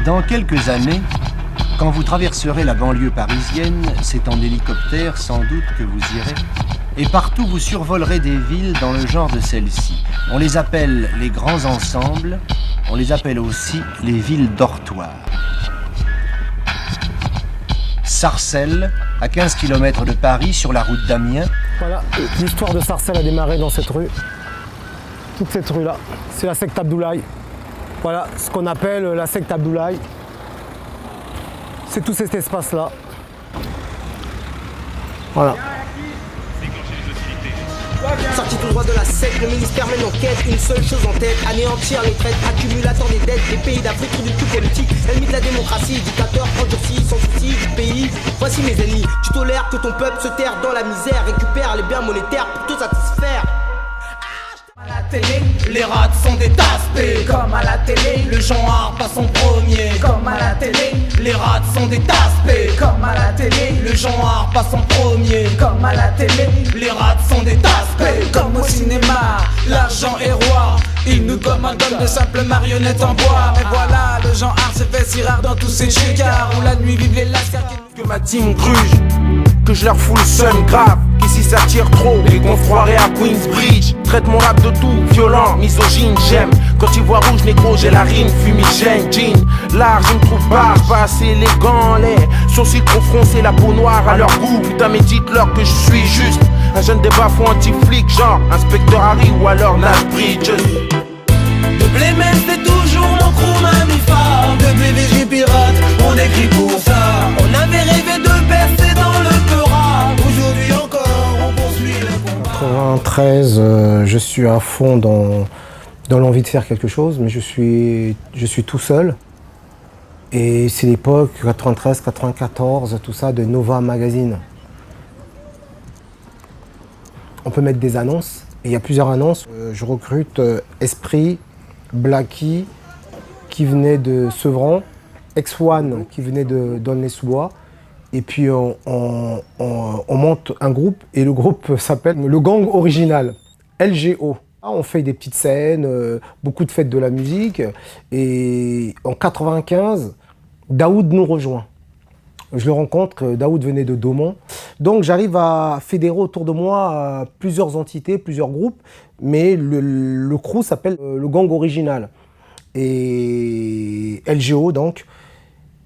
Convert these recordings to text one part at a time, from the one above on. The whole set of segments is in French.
Dans quelques années, quand vous traverserez la banlieue parisienne, c'est en hélicoptère sans doute que vous irez. Et partout vous survolerez des villes dans le genre de celle-ci. On les appelle les grands ensembles, on les appelle aussi les villes dortoirs. Sarcelles, à 15 km de Paris, sur la route d'Amiens. Voilà, l'histoire de Sarcelles a démarré dans cette rue. Toute cette rue-là, c'est la secte Abdoulaye. Voilà, ce qu'on appelle la secte Abdoulaye. C'est tout cet espace-là. Voilà. Sorti tout droit de la secte, le ministère mène enquête, une seule chose en tête, anéantir les traites, accumulateur des dettes, des pays d'Afrique, trou du cul politique, ennemi de la démocratie, dictateur, endurci, sans souci du pays. Voici mes ennemis, tu tolères que ton peuple se terre dans la misère, récupère les biens monétaires pour te satisfaire. À la télé, les rats sont des taspés. Comme à la télé, le genre passe en premier. Comme à la télé, les rats sont des taspés. Comme à la télé, le genre passe en premier. Comme à la télé, les rats sont des taspés. Comme au cinéma, l'argent est roi. Il nous commande comme de simples marionnettes en bois. Mais voilà, le genre art s'est fait si rare dans tous ces chicards où la nuit vivent les lascars qui... Que ma team gruge, que je leur fous le seum grave. Qu'ici ça tire trop et qu'on se croirait à Queensbridge. Traite mon rap de tout, violent, misogyne, j'aime. Quand tu vois rouge négro, j'ai la rime, fumigène, jean. Large, je me trouve pas assez élégant. Les sourcils trop froncés, la peau noire à leur goût. Putain mais dites-leur que je suis juste un jeune débat fou anti-flic, genre Inspecteur Harry ou alors Nash Bridges. De Blémès c'est toujours mon crew mammifère. De BVG pirate, on écrit pour ça. On avait rêvé de percer dans le Peura. Aujourd'hui encore, on poursuit le combat. 93, je suis à fond dans l'envie de faire quelque chose, mais je suis tout seul. Et c'est l'époque 93, 94, tout ça, de Nova Magazine. On peut mettre des annonces, et il y a plusieurs annonces. Je recrute Esprit, Blacky, qui venait de Sevran, X1, qui venait de D'aulnay-sous-Bois. Et puis on monte un groupe, et le groupe s'appelle le Gang Original, LGO. On fait des petites scènes, beaucoup de fêtes de la musique. Et en 95, Daoud nous rejoint. Je le rencontre, Daoud venait de Daumont. Donc j'arrive à fédérer autour de moi plusieurs entités, plusieurs groupes, mais le crew s'appelle le Gang Original. Et LGO donc.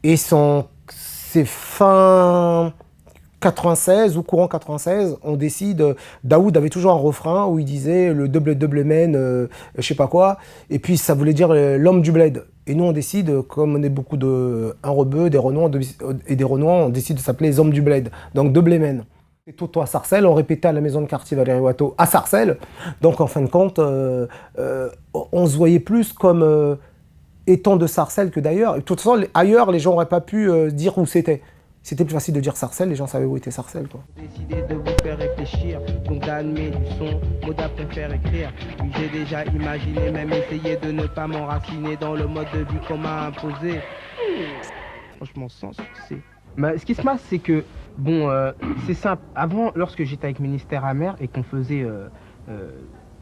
Et c'est fin 96 ou courant 96, on décide, Daoud avait toujours un refrain où il disait le double man, je sais pas quoi, et puis ça voulait dire l'homme du bled. Et nous on décide, comme on est beaucoup de un rebeu, des Renois et des Renois, on décide de s'appeler les hommes du bled, donc double man. Et Toto à Sarcelles, on répétait à la maison de quartier Valérie Watteau à Sarcelles, donc en fin de compte, on se voyait plus comme étant de Sarcelles que d'ailleurs. De toute façon, ailleurs, les gens n'auraient pas pu dire où c'était. C'était plus facile de dire Sarcelles, les gens savaient où était Sarcelles, quoi. Décidé de vous faire réfléchir, donc d'admettre du son, Moda préfère écrire. Puis j'ai déjà imaginé, même essayé de ne pas m'enraciner dans le mode de vie qu'on m'a imposé. Franchement, sans succès. Mais ce qui se passe, c'est que, bon, c'est simple. Avant, lorsque j'étais avec Ministère Amer et qu'on faisait,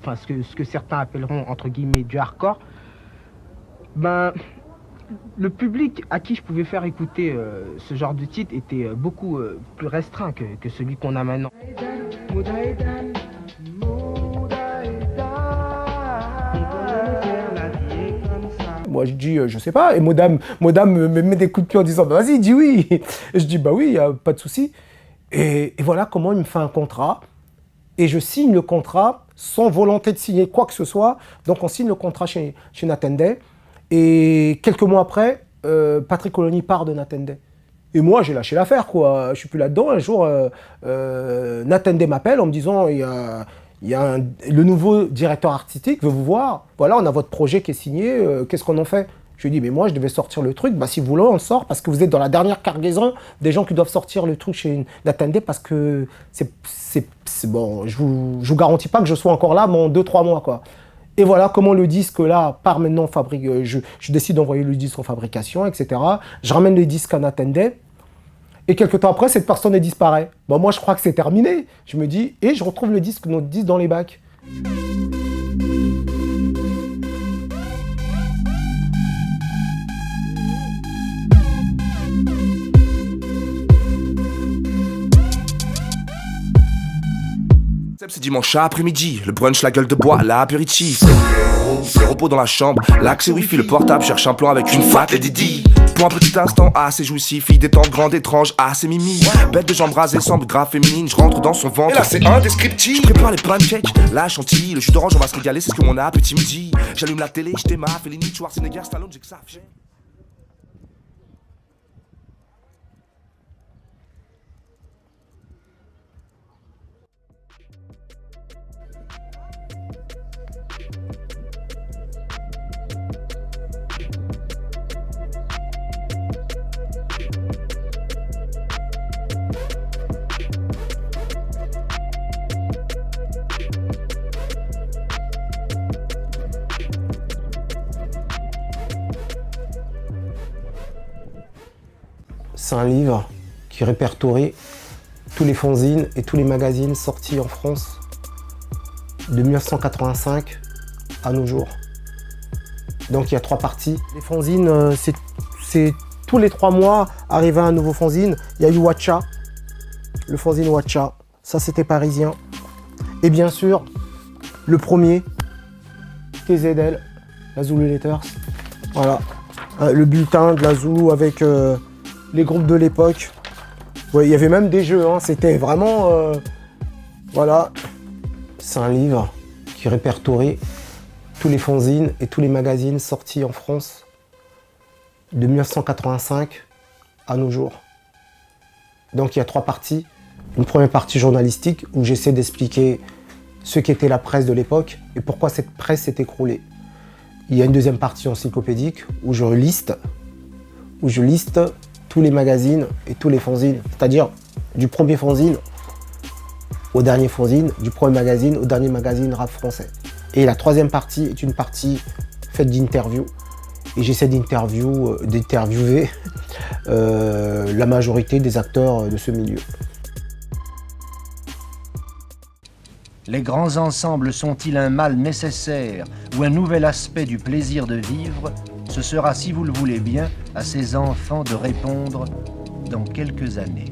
enfin, ce que certains appelleront, entre guillemets, du hardcore, ben... le public à qui je pouvais faire écouter ce genre de titre était beaucoup plus restreint que celui qu'on a maintenant. Moi je dis je sais pas, et Modam me met des coups de pied en disant bah, vas-y dis oui. Et je dis bah oui, y a pas de souci. Et voilà comment il me fait un contrat, et je signe le contrat sans volonté de signer quoi que ce soit. Donc on signe le contrat chez Natendé. Et quelques mois après, Patrick Colony part de Natendé. Et moi, j'ai lâché l'affaire, quoi. Je suis plus là-dedans. Un jour, Natendé m'appelle en me disant il y a le nouveau directeur artistique veut vous voir. Voilà, on a votre projet qui est signé. Qu'est-ce qu'on en fait? Je lui dis mais moi, je devais sortir le truc. Bah, si vous voulez, on le sort parce que vous êtes dans la dernière cargaison des gens qui doivent sortir le truc chez Natendé parce que c'est bon. Je vous garantis pas que je sois encore là dans 2-3 mois, quoi. Et voilà comment le disque là part maintenant je décide d'envoyer le disque en fabrication, etc. Je ramène les disques à Natendé. Et quelques temps après, cette personne disparaît. Bon, moi, je crois que c'est terminé. Je me dis, et je retrouve notre disque dans les bacs. c'est dimanche après-midi. Le brunch, la gueule de bois, l'apéritif. C'est repos dans la chambre, l'accès wifi, le portable. Cherche un plan avec une fat et Didi. Pour un petit instant, assez jouissif. Fille détente, grande, étrange, assez mimi. Bête de jambes rasées, semble grave féminine. Je rentre dans son ventre. Et là, c'est indescriptible. Je prépare les pancakes, la chantilly, le jus d'orange, on va se régaler, c'est ce que mon appétit me dit. J'allume la télé, je démarre, Fellini, Schwarzenegger, Stallone, j'ai que ça. C'est un livre qui répertorie tous les fanzines et tous les magazines sortis en France de 1985 à nos jours. Donc il y a 3 parties. Les fanzines, c'est tous les 3 mois arrivait un nouveau fanzine. Il y a eu Watcha, le fanzine Watcha, ça c'était parisien. Et bien sûr, le premier, TZL, la Zulu Letters. Voilà, le bulletin de la Zulu avec les groupes de l'époque. Ouais, il y avait même des jeux, hein. C'était vraiment... voilà. C'est un livre qui répertorie tous les fanzines et tous les magazines sortis en France de 1985 à nos jours. Donc il y a 3 parties. Une première partie journalistique où j'essaie d'expliquer ce qu'était la presse de l'époque et pourquoi cette presse s'est écroulée. Il y a une deuxième partie encyclopédique où je liste tous les magazines et tous les fanzines, c'est-à-dire du premier fanzine au dernier fanzine, du premier magazine au dernier magazine rap français. Et la troisième partie est une partie faite d'interviews. Et j'essaie d'interviewer la majorité des acteurs de ce milieu. Les grands ensembles sont-ils un mal nécessaire ou un nouvel aspect du plaisir de vivre? Ce sera, si vous le voulez bien, à ces enfants de répondre dans quelques années.